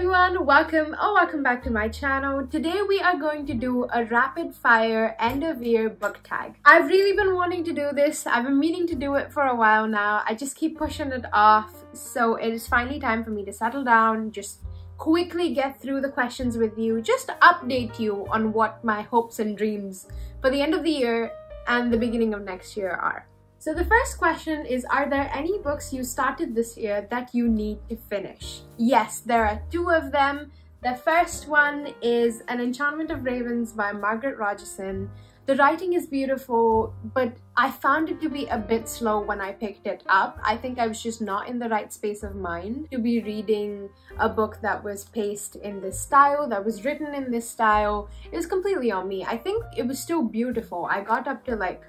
everyone, welcome back to my channel. Today we are going to do a rapid fire end of year book tag. I've really been wanting to do this. I've been meaning to do it for a while now. I just keep pushing it off. So it is finally time for me to settle down, just quickly get through the questions with you, just to update you on what my hopes and dreams for the end of the year and the beginning of next year are. So the first question is, are there any books you started this year that you need to finish? Yes, there are two of them. The first one is An Enchantment of Ravens by Margaret Rogerson. The writing is beautiful, but I found it to be a bit slow when I picked it up. I think I was just not in the right space of mind to be reading a book that was paced in this style, that was written in this style. It was completely on me. I think it was still beautiful. I got up to like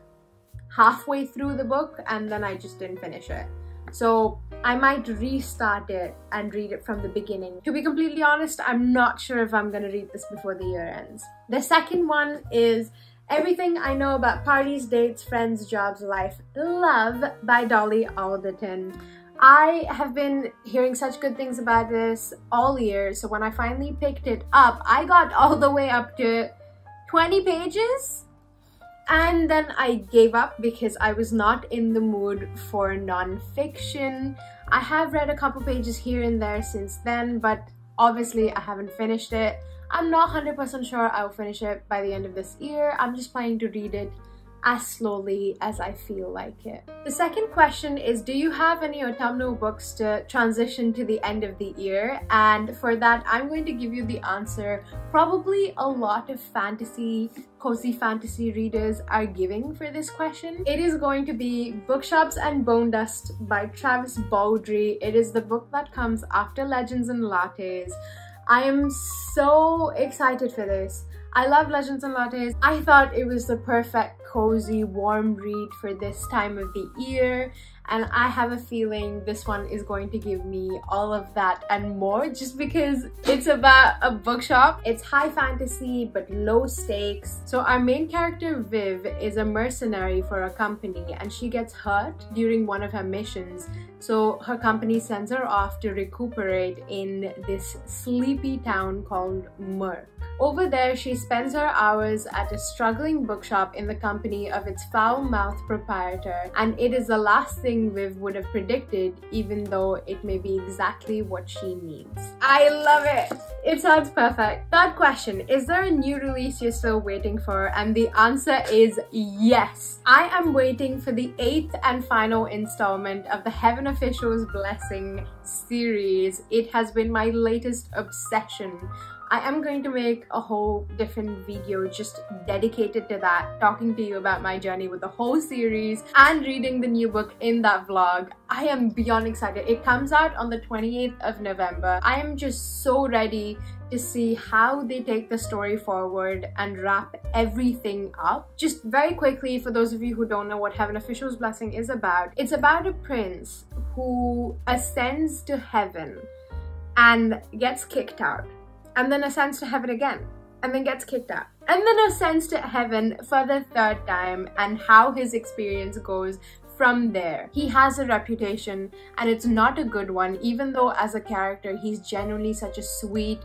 halfway through the book and then I just didn't finish it. So I might restart it and read it from the beginning. To be completely honest, I'm not sure if I'm gonna read this before the year ends. The second one is Everything I Know About Parties, Dates, Friends, Jobs, Life, Love by Dolly Alderton. I have been hearing such good things about this all year, so when I finally picked it up, I got all the way up to 20 pages. And then I gave up because I was not in the mood for non-fiction. I have read a couple pages here and there since then, but obviously I haven't finished it. I'm not 100% sure I'll finish it by the end of this year. I'm just planning to read it as slowly as I feel like it. The second question is, do you have any autumnal books to transition to the end of the year? And for that, I'm going to give you the answer probably a lot of cozy fantasy readers are giving for this question. It is going to be Bookshops and Bone Dust by Travis Baldree. It is the book that comes after Legends and Lattes. I am so excited for this. I love Legends and Lattes. I thought it was the perfect, cozy, warm read for this time of the year, and I have a feeling this one is going to give me all of that and more just because it's about a bookshop. It's high fantasy but low stakes. So our main character Viv is a mercenary for a company and she gets hurt during one of her missions. So her company sends her off to recuperate in this sleepy town called Merk. Over there, she spends her hours at a struggling bookshop in the company of its foul-mouthed proprietor, and it is the last thing Viv would have predicted, even though it may be exactly what she needs. I love it! It sounds perfect. Third question, is there a new release you're still waiting for? And the answer is yes. I am waiting for the 8th and final installment of the Heaven Official's Blessing series. It has been my latest obsession. I am going to make a whole different video just dedicated to that, talking to you about my journey with the whole series and reading the new book in that vlog. I am beyond excited. It comes out on the 28th of November. I am just so ready to see how they take the story forward and wrap everything up. Just very quickly, for those of you who don't know what Heaven Official's Blessing is about, it's about a prince who ascends to heaven and gets kicked out, and then ascends to heaven again, and then gets kicked out, and then ascends to heaven for the third time, and how his experience goes from there. He has a reputation, and it's not a good one, even though as a character, he's genuinely such a sweet,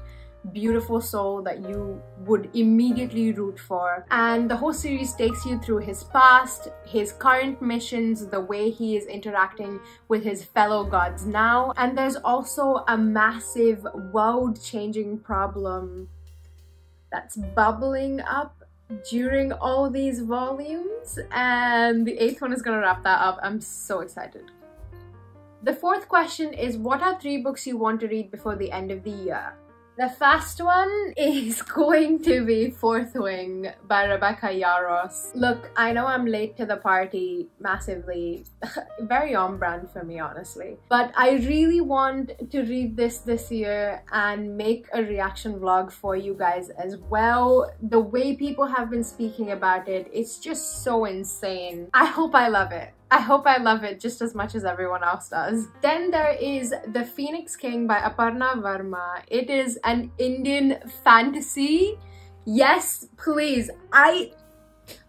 beautiful soul that you would immediately root for. And the whole series takes you through his past, his current missions, the way he is interacting with his fellow gods now, and there's also a massive world-changing problem that's bubbling up during all these volumes, and the 8th one is gonna wrap that up. I'm so excited. The fourth question is, what are 3 books you want to read before the end of the year? The first one is going to be Fourth Wing by Rebecca Yarros. Look, I know I'm late to the party massively, very on brand for me honestly, but I really want to read this year and make a reaction vlog for you guys as well. The way people have been speaking about it, it's just so insane. I hope I love it. I hope I love it just as much as everyone else does. Then there is The Phoenix King by Aparna Verma. It is an Indian fantasy. Yes, please. I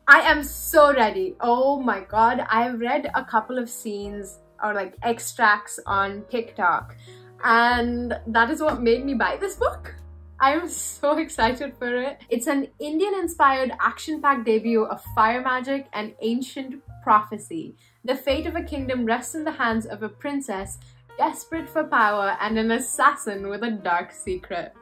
am so ready. Oh my god. I've read a couple of scenes or like extracts on TikTok. and that is what made me buy this book. I am so excited for it. It's an Indian-inspired action-packed debut of fire magic and ancient prophecy. The fate of a kingdom rests in the hands of a princess desperate for power and an assassin with a dark secret.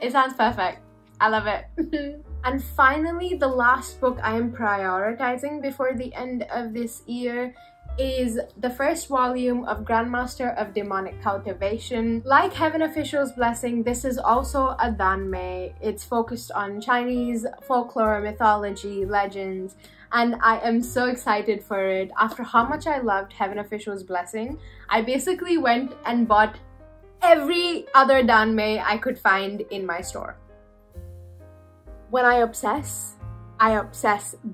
It sounds perfect. I love it. And finally, the last book I am prioritizing before the end of this year is the first volume of Grandmaster of Demonic Cultivation. Like Heaven Official's Blessing, this is also a danmei. It's focused on Chinese folklore, mythology, legends, and I am so excited for it. After how much I loved Heaven Official's Blessing, I basically went and bought every other danmei I could find in my store. When I obsess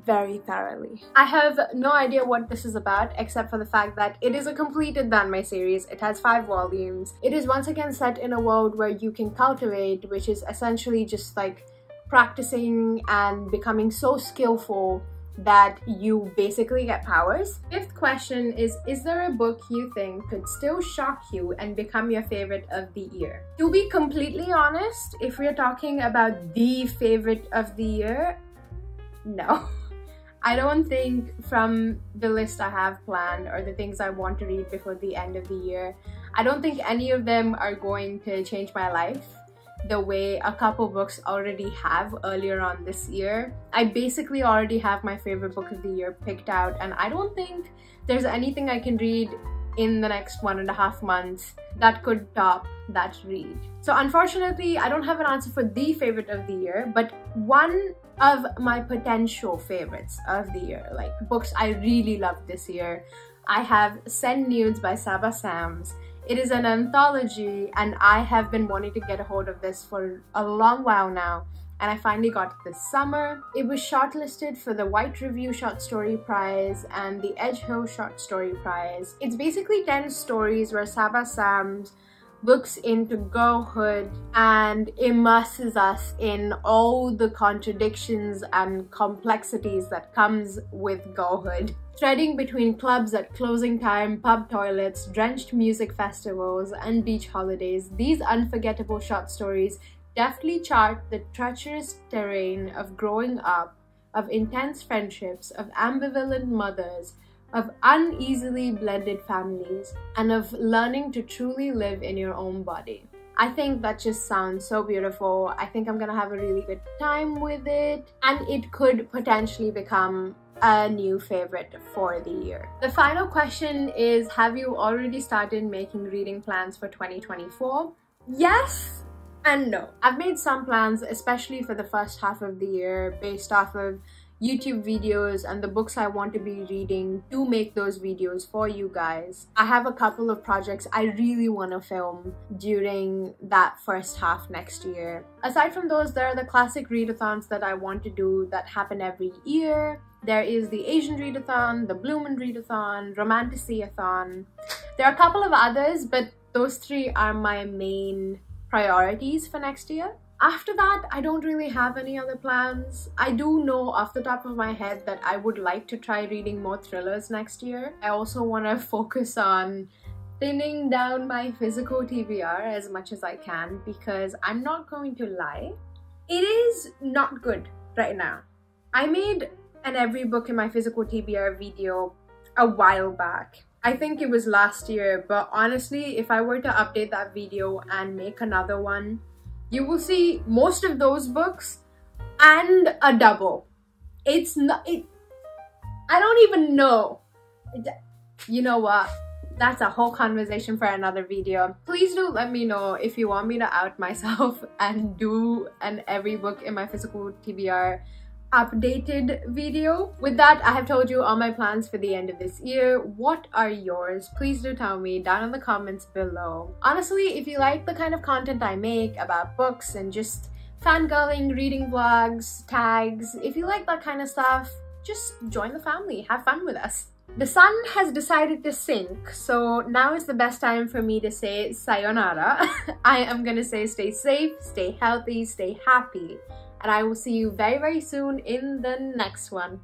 very thoroughly. I have no idea what this is about except for the fact that it is a completed danmei series. It has 5 volumes. It is once again set in a world where you can cultivate, which is essentially just like practicing and becoming so skillful that you basically get powers. 5th question is there a book you think could still shock you and become your favorite of the year? To be completely honest, if we're talking about the favorite of the year, no. I don't think from the list I have planned or the things I want to read before the end of the year, I don't think any of them are going to change my life the way a couple books already have earlier on this year. I basically already have my favorite book of the year picked out, and I don't think there's anything I can read in the next 1.5 months that could top that read. So unfortunately, I don't have an answer for the favorite of the year, but one of my potential favorites of the year, like books I really loved this year, I have Send Nudes by Saba Sams. It is an anthology and I have been wanting to get a hold of this for a long while now, and I finally got it this summer. It was shortlisted for the White Review Short Story Prize and the Edge Hill Short Story Prize. It's basically 10 stories where Saba Sams looks into girlhood and immerses us in all the contradictions and complexities that comes with girlhood. Threading between clubs at closing time, pub toilets, drenched music festivals, and beach holidays, these unforgettable short stories deftly chart the treacherous terrain of growing up, of intense friendships, of ambivalent mothers, of uneasily blended families, and of learning to truly live in your own body. I think that just sounds so beautiful. I think I'm gonna have a really good time with it, and it could potentially become a new favorite for the year. The final question is, have you already started making reading plans for 2024? Yes and no. I've made some plans, especially for the first half of the year, based off of YouTube videos and the books I want to be reading to make those videos for you guys. I have a couple of projects I really want to film during that first half next year. Aside from those, there are the classic readathons that I want to do that happen every year. There is the Asian readathon, the Bloomin' readathon, Romanticy-a-thon. There are a couple of others, but those 3 are my main priorities for next year. After that, I don't really have any other plans. I do know off the top of my head that I would like to try reading more thrillers next year. I also want to focus on thinning down my physical TBR as much as I can, because I'm not going to lie, it is not good right now. I made an every book in my physical TBR video a while back. I think it was last year, but honestly, if I were to update that video and make another one, you will see most of those books and a double. It's not, I don't even know. You know what? That's a whole conversation for another video. Please do let me know if you want me to out myself and do an every book in my physical TBR updated video. With that, I have told you all my plans for the end of this year. What are yours? Please do tell me down in the comments below. Honestly, if you like the kind of content I make about books and just fangirling, reading vlogs, tags, if you like that kind of stuff, just join the family, have fun with us. The sun has decided to sink, so now is the best time for me to say sayonara. I am gonna say stay safe, stay healthy, stay happy, and I will see you very, very soon in the next one.